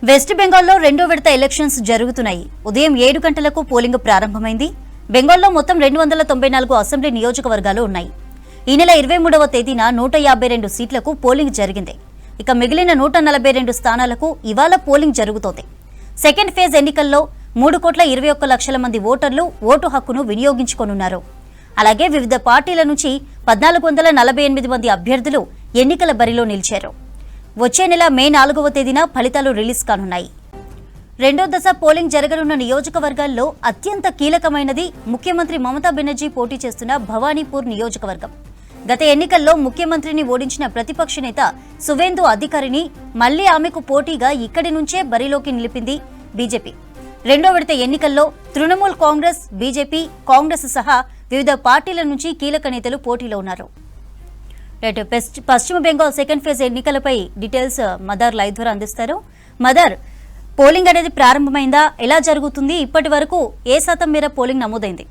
West బెంగాల్లో రెండో విడత ఎలక్షన్స్ జరుగుతున్నాయి. ఉదయం 7 గంటలకు పోలింగ్ ప్రారంభమైంది. బెంగాల్లో మొత్తం 294 అసెంబ్లీ నియోజకవర్గాలు ఉన్నాయి. ఈ నెల 23వ తేదీన 152 సీట్లకు పోలింగ్ జరిగింది. ఇక మిగిలిన 142 స్థానాలకు ఇవాళ పోలింగ్ జరుగుతోంది. సెకండ్ ఫేజ్ ఎన్నికల్లో 3,21,00,000 మంది ఓటర్లు ఓటు హక్కును వినియోగించుకోనున్నారు. అలాగే వివిధ పార్టీల నుంచి 1,448 మంది అభ్యర్థులు ఎన్నికల బరిలో నిలిచారు. వచ్చే నెల మే 4వ తేదీన ఫలితాలు రిలీజ్ కానున్నాయి. రెండో దశ పోలింగ్ జరగనున్న నియోజకవర్గాల్లో అత్యంత కీలకమైనది ముఖ్యమంత్రి మమతా బెనర్జీ పోటీ చేస్తున్న భవానీపూర్ నియోజకవర్గం. గత ఎన్నికల్లో ముఖ్యమంత్రిని ఓడించిన ప్రతిపక్ష నేత సువేందు అధికారిని మళ్లీ ఆమెకు పోటీగా ఇక్కడి నుంచే బరిలోకి నిలిపింది బీజేపీ. రెండో విడత ఎన్నికల్లో తృణమూల్ కాంగ్రెస్, బీజేపీ, కాంగ్రెస్ సహా వివిధ పార్టీల నుంచి కీలక నేతలు పోటీలో ఉన్నారు. పశ్చిమ బెంగాల్ సెకండ్ ఫేజ్ ఎన్నికలపై డీటెయిల్స్ మదర్ లైవ్ ద్వారా అందిస్తారు. మదర్, పోలింగ్ అనేది ప్రారంభమైందా? ఎలా జరుగుతుంది? ఇప్పటి వరకు ఏ శాతం మేర పోలింగ్ నమోదైంది?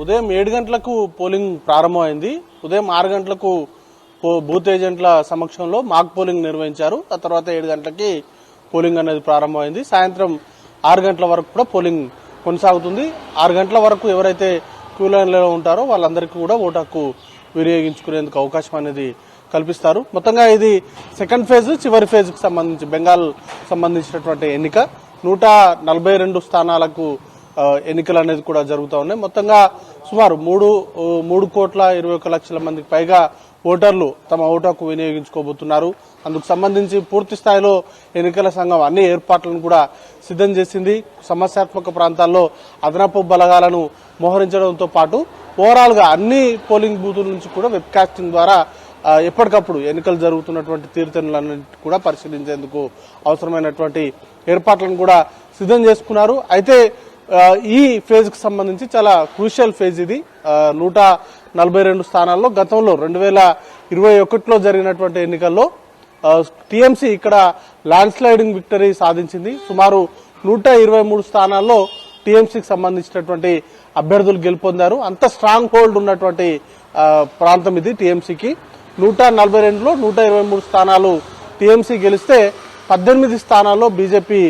ఉదయం 7 గంటలకు పోలింగ్ ప్రారంభమైంది. ఉదయం 6 గంటలకు బూత్ ఏజెంట్ల సమక్షంలో మాక్ పోలింగ్ నిర్వహించారు. ఆ తర్వాత 7 గంటలకి పోలింగ్ అనేది ప్రారంభమైంది. సాయంత్రం 6 గంటల వరకు కూడా పోలింగ్ కొనసాగుతుంది. 6 గంటల వరకు ఎవరైతే క్యూ లైన్లో ఉంటారో వాళ్ళందరికీ కూడా ఓటు హక్కు వినియోగించుకునేందుకు అవకాశం అనేది కల్పిస్తారు. మొత్తంగా ఇది సెకండ్ ఫేజ్, చివరి ఫేజ్ కు సంబంధించి బెంగాల్ సంబంధించినటువంటి ఎన్నిక. 142 స్థానాలకు ఎన్నికలు అనేది కూడా జరుగుతూ ఉన్నాయి. మొత్తంగా సుమారు 3,21,00,000 మందికి పైగా ఓటర్లు తమ ఓటు హక్కు వినియోగించుకోబోతున్నారు. అందుకు సంబంధించి పూర్తి స్థాయిలో ఎన్నికల సంఘం అన్ని ఏర్పాట్లను కూడా సిద్ధం చేసింది. సమస్యాత్మక ప్రాంతాల్లో అదనపు బలగాలను మోహరించడంతో పాటు ఓవరాల్ గా అన్ని పోలింగ్ బూతుల నుంచి కూడా వెబ్ కాస్టింగ్ ద్వారా ఎప్పటికప్పుడు ఎన్నికలు జరుగుతున్నటువంటి తీరుతెన్నులన్నింటి కూడా పరిశీలించేందుకు అవసరమైనటువంటి ఏర్పాట్లను కూడా సిద్ధం చేసుకున్నారు. అయితే ఈ ఫేజ్ కు సంబంధించి చాలా క్రూషియల్ ఫేజ్ ఇది. 142 స్థానాల్లో గతంలో 2021లో జరిగినటువంటి ఎన్నికల్లో టీఎంసీ ఇక్కడ ల్యాండ్ స్లైడింగ్ విక్టరీ సాధించింది. సుమారు 123 స్థానాల్లో టీఎంసీకి సంబంధించినటువంటి అభ్యర్థులు గెలుపొందారు. అంత స్ట్రాంగ్ హోల్డ్ ఉన్నటువంటి ప్రాంతం ఇది టీఎంసీకి. 142లో 123 స్థానాలు టీఎంసీ గెలిస్తే 18 స్థానాల్లో బీజేపీ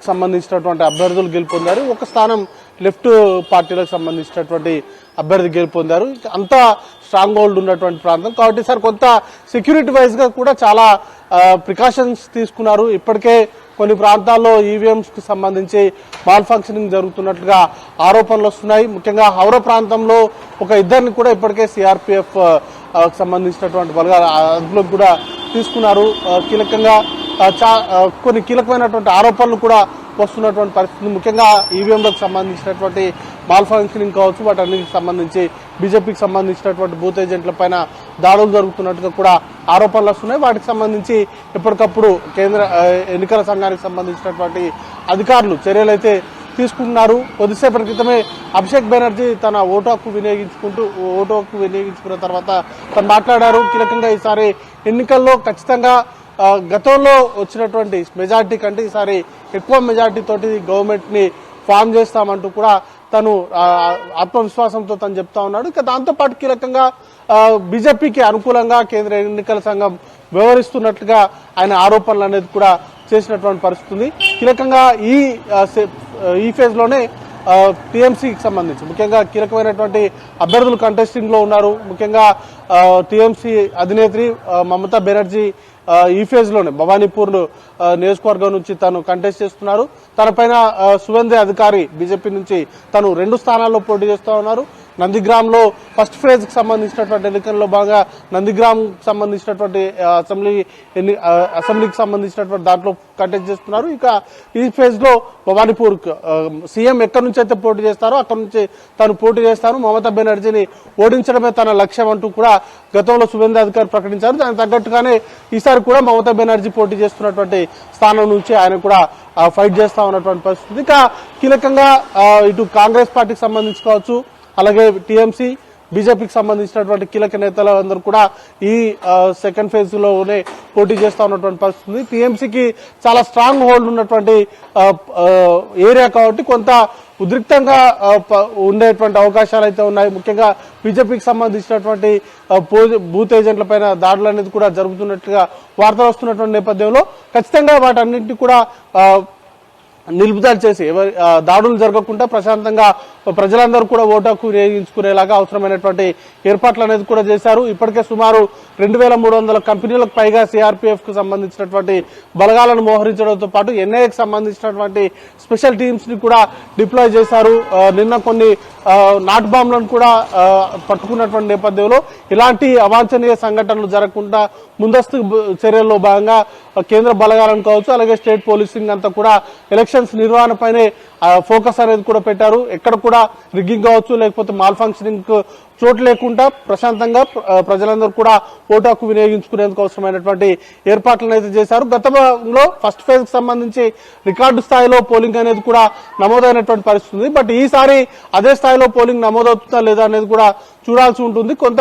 సంబంధించినటువంటి అభ్యర్థులు గెలుపొందారు. ఒక స్థానం లెఫ్ట్ పార్టీలకు సంబంధించినటువంటి అభ్యర్థి గెలుపొందారు. అంతా స్ట్రాంగ్ హోల్డ్ ఉన్నటువంటి ప్రాంతం కాబట్టి సార్ కొంత సెక్యూరిటీ వైజ్ గా కూడా చాలా ప్రికాషన్స్ తీసుకున్నారు. ఇప్పటికే కొన్ని ప్రాంతాల్లో ఈవీఎంస్ కు సంబంధించి మాల్ ఫంక్షనింగ్ జరుగుతున్నట్లుగా ఆరోపణలు వస్తున్నాయి. ముఖ్యంగా హౌరా ప్రాంతంలో ఒక ఇద్దరిని కూడా ఇప్పటికే సిఆర్పీఎఫ్ సంబంధించినటువంటి బలగాల అదుపులోకి కూడా తీసుకున్నారు. కీలకంగా కొన్ని కీలకమైనటువంటి ఆరోపణలు కూడా వస్తున్నటువంటి పరిస్థితి. ముఖ్యంగా ఈవీఎంలకు సంబంధించినటువంటి మాల్ ఫంక్షనింగ్ కావచ్చు, వాటన్నిటికి సంబంధించి బీజేపీకి సంబంధించినటువంటి బూత్ ఏజెంట్ల పైన దాడులు జరుగుతున్నట్టుగా కూడా ఆరోపణలు వస్తున్నాయి. వాటికి సంబంధించి ఎప్పటికప్పుడు కేంద్ర ఎన్నికల సంఘానికి సంబంధించినటువంటి అధికారులు చర్యలైతే తీసుకుంటున్నారు. కొద్దిసేపటి క్రితమే అభిషేక్ బెనర్జీ తన ఓటు హక్కు వినియోగించుకున్న తర్వాత తను మాట్లాడారు. కీలకంగా ఈసారి ఎన్నికల్లో ఖచ్చితంగా గతంలో వచ్చినటువంటి మెజార్టీ కంటే ఈసారి ఎక్కువ మెజార్టీ తోటి గవర్నమెంట్ ని ఫామ్ చేస్తామంటూ కూడా తను ఆత్మవిశ్వాసంతో తను చెప్తా ఉన్నాడు. ఇక దాంతో పాటు కీలకంగా బీజేపీకి అనుకూలంగా కేంద్ర ఎన్నికల సంఘం వ్యవహరిస్తున్నట్లుగా ఆయన ఆరోపణలు అనేది కూడా చేసినటువంటి పరిస్థితి ఉంది. కీలకంగా ఈ ఫేజ్ లోనే టీఎంసీకి సంబంధించి ముఖ్యంగా కీలకమైనటువంటి అభ్యర్థులు కంటెస్టింగ్ లో ఉన్నారు. ముఖ్యంగా టీఎంసీ అధినేత్రి మమతా బెనర్జీ ఈ ఫేజ్ లోనే భవానీపూర్ నియోజకవర్గం నుంచి తను కంటెస్ట్ చేస్తున్నారు. తన పైన సువేందు అధికారి బీజేపీ నుంచి తను 2 స్థానాల్లో పోటీ చేస్తూ ఉన్నారు. నందిగ్రామ్ లో ఫస్ట్ ఫేజ్ కి సంబంధించినటువంటి ఎన్నికల్లో భాగంగా నందిగ్రామ్ సంబంధించినటువంటి అసెంబ్లీకి సంబంధించినటువంటి దాంట్లో కంటెస్ట్ చేస్తున్నారు. ఇక ఈ ఫేజ్ లో భవానీపూర్ సీఎం ఎక్కడి నుంచి అయితే పోటీ చేస్తారో అక్కడి నుంచి తను పోటీ చేస్తాను, మమతా బెనర్జీని ఓడించడమే తన లక్ష్యం అంటూ కూడా గతంలో సువేందు అధికారి ప్రకటించారు. దానికి తగ్గట్టుగానే ఈసారి కూడా మమతా బెనర్జీ పోటీ చేస్తున్నటువంటి స్థానం నుంచి ఆయన కూడా ఫైట్ చేస్తా ఉన్నటువంటి పరిస్థితి. ఇక కీలకంగా ఇటు కాంగ్రెస్ పార్టీకి సంబంధించి కావచ్చు, అలాగే టీఎంసీ, బీజేపీకి సంబంధించినటువంటి కీలక నేతలందరూ కూడా ఈ సెకండ్ ఫేజ్ లోనే పోటీ చేస్తా ఉన్నటువంటి పరిస్థితి ఉంది. టీఎంసీకి చాలా స్ట్రాంగ్ హోల్డ్ ఉన్నటువంటి ఏరియా కాబట్టి కొంత ఉద్రిక్తంగా ఉండేటువంటి అవకాశాలు అయితే ఉన్నాయి. ముఖ్యంగా బీజేపీకి సంబంధించినటువంటి బూత్ ఏజెంట్ల పైన దాడులు అనేది కూడా జరుగుతున్నట్టుగా వార్తలు వస్తున్నటువంటి నేపథ్యంలో ఖచ్చితంగా వాటన్నింటినీ కూడా నిలుపుదల చేసి దాడులు జరగకుండా ప్రశాంతంగా ప్రజలందరూ కూడా ఓటు హక్కు వినియోగించుకునేలాగా అవసరమైనటువంటి ఏర్పాట్లు అనేది కూడా చేశారు. ఇప్పటికే సుమారు 2300 కంపెనీలకు పైగా సిఆర్పీఎఫ్ కు సంబంధించినటువంటి బలగాలను మోహరించడంతో పాటు ఎన్ఐఏకి సంబంధించినటువంటి స్పెషల్ టీమ్స్ ని కూడా డిప్లాయ్ చేశారు. నిన్న కొన్ని నాట్ బాంబులను కూడా పట్టుకున్నటువంటి నేపథ్యంలో ఇలాంటి అవాంఛనీయ సంఘటనలు జరగకుండా ముందస్తు చర్యల్లో భాగంగా కేంద్ర బలగాలను కావచ్చు, అలాగే స్టేట్ పోలీసింగ్ అంతా కూడా ఎలక్షన్స్ నిర్వహణపైనే ఫోకస్ అనేది కూడా పెట్టారు. ఎక్కడ కూడా రిగ్గింగ్ కావచ్చు లేకపోతే మాల్ ఫంక్షనింగ్ చోటు లేకుండా ప్రశాంతంగా ప్రజలందరూ కూడా ఓటు హక్కు వినియోగించుకునేందుకు అవసరమైనటువంటి ఏర్పాట్లను అయితే చేశారు. గతంలో ఫస్ట్ ఫేజ్ కి సంబంధించి రికార్డు స్థాయిలో పోలింగ్ అనేది కూడా నమోదైనటువంటి పరిస్థితి ఉంది. బట్ ఈసారి అదే స్థాయిలో పోలింగ్ నమోదవుతుందా లేదా అనేది కూడా చూడాల్సి ఉంటుంది. కొంత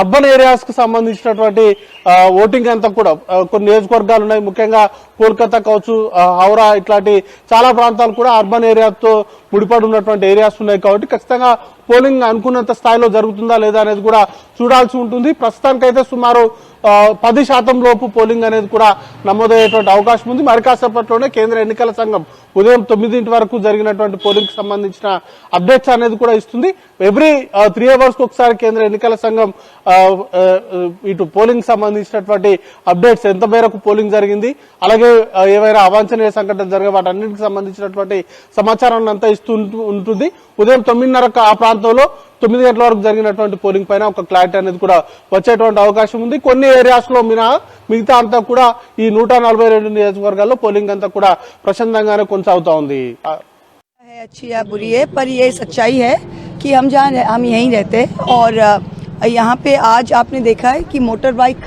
అర్బన్ ఏరియాస్ కు సంబంధించినటువంటి ఓటింగ్ అంతా కూడా కొన్ని నియోజకవర్గాలు ఉన్నాయి. ముఖ్యంగా కోల్కతా కావచ్చు, హౌరా ఇట్లాంటి చాలా ప్రాంతాలు కూడా అర్బన్ ఏరియాతో ముడిపడి ఉన్నటువంటి ఏరియాస్ ఉన్నాయి. కాబట్టి ఖచ్చితంగా పోలింగ్ అనుకున్నంత స్థాయిలో జరుగుతుందా లేదా అనేది కూడా చూడాల్సి ఉంటుంది. ప్రస్తుతానికైతే సుమారు 10% లోపు పోలింగ్ అనేది కూడా నమోదయ్యేటువంటి అవకాశం ఉంది. మరి కాసేపట్లోనే కేంద్ర ఎన్నికల సంఘం ఉదయం 9 వరకు జరిగినటువంటి పోలింగ్ కి సంబంధించిన అప్డేట్స్ అనేది కూడా ఇస్తుంది. ఎవ్రీ 3 అవర్స్ ఒకసారి కేంద్ర ఎన్నికల సంఘం ఇటు పోలింగ్ సంబంధించినటువంటి అప్డేట్స్ ఎంత మేరకు పోలింగ్ జరిగింది, అలాగే ఏవైనా అవాంఛనీయ సంఘటనలు జరిగే వాటన్నిటికి సంబంధించినటువంటి సమాచారాన్ని అంతా ఇస్తూ ఉంటుంది. ఉదయం 9:30 ఆ ప్రాంతంలో 9 గంటల వరకు జరిగినటువంటి పోలింగ్ పైన ఒక క్లారిటీ అనేది కూడా వచ్చేటువంటి అవకాశం ఉంది. కొన్ని ఏరియాస్ లో మిగతా అంతా కూడా ఈ 142 నియోజకవర్గాల్లో పోలింగ్ అంతా కూడా ప్రశాంతంగానే కొనసాగుతా ఉంది. अच्छी या बुरी है, पर ये सच्चाई है कि हम यहीं रहते हैं और यहाँ पे आज आपने देखा है कि मोटर बाइक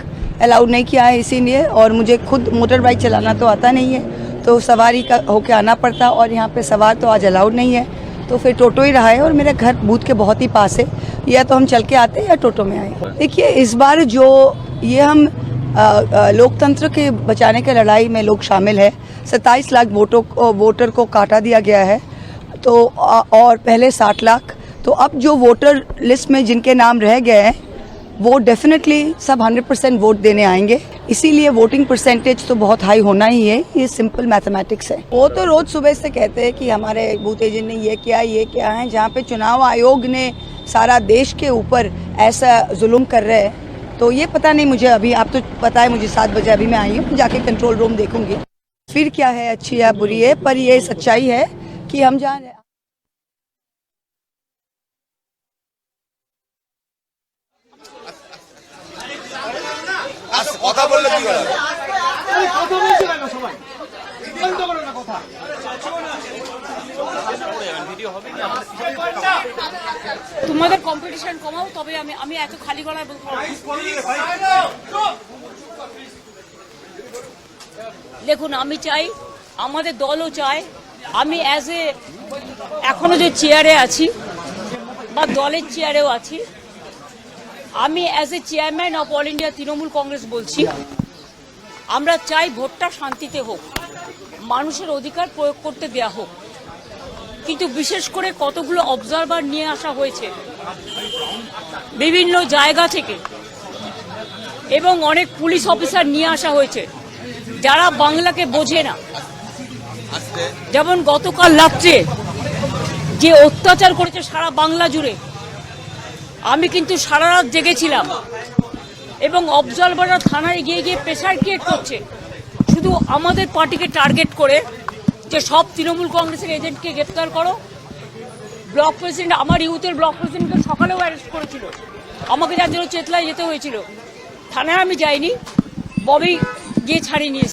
अलाउड नहीं किया है, इसीलिए, और मुझे खुद मोटर बाइक चलाना तो आता नहीं है, तो सवारी का होके आना पड़ता, और यहाँ पे सवार तो आज अलाउड नहीं है, तो फिर टोटो ही रहा है। और मेरा घर बूथ के बहुत ही पास है, या तो हम चल के आते हैं या टोटो में आए। देखिए, इस बार जो ये हम लोकतंत्र के बचाने की लड़ाई में लोग शामिल है। 27 लाख वोटर को काटा दिया गया है, तो और पहले 60 लाख, तो अब जो वोटर लिस्ट में जिनके नाम रह गए हैं वो डेफिनेटली सब 100% वोट देने आएंगे, इसीलिए वोटिंग परसेंटेज तो बहुत हाई होना ही है। ये सिंपल मैथमेटिक्स है। वो तो रोज सुबह से कहते हैं कि हमारे बूथ एजेंट ने ये किया है, जहाँ पे चुनाव आयोग ने सारा देश के ऊपर ऐसा जुल्म कर रहे हैं, तो ये पता नहीं मुझे। अभी आप तो पता है मुझे 7 बजे अभी मैं आई हूँ, जाके कंट्रोल रूम देखूंगी फिर क्या है अच्छी या बुरी है, पर ये सच्चाई है कि हम जहाँ কথা বললে কি করে? তোমাদের কম্পিটিশন কমাও, তবে আমি এত খালি গলায় বলতে পারবো। দেখুন, আমি চাই, আমাদের দলও চায়, আমি এখনো যে চেয়ারে আছি বা দলের চেয়ারেও আছি, আমি chairman of all India Trinamool Congress বলছি, আমরা চাই ভোটটা শান্তিতে হোক, মানুষের অধিকার প্রয়োগ করতে দেয়া হোক। কিন্তু বিশেষ করে কতগুলো অবজারভার নিয়ে আসা হয়েছে বিভিন্ন জায়গা থেকে, এবং অনেক পুলিশ অফিসার নিয়ে আসা হয়েছে যারা বাংলাকে বোঝে না। যেমন গতকাল রাত্রে যে অত্যাচার করেছে সারা বাংলা জুড়ে, আমি কিন্তু সারা রাত জেগেছিলাম, এবং অবজারভাররা থানায় গিয়ে প্রেসার ক্রিয়েট করছে শুধু আমাদের পার্টিকে টার্গেট করে, যে সব তৃণমূল কংগ্রেসের এজেন্টকে গ্রেপ্তার করো। ব্লক প্রেসিডেন্ট, আমার ইউথের ব্লক প্রেসিডেন্টকে সকালেও অ্যারেস্ট করেছিল, আমাকে যার জন্য চেতলায় যেতে হয়েছিল। থানায় আমি যাইনি, ববি গিয়ে ছাড়িয়ে নিয়ে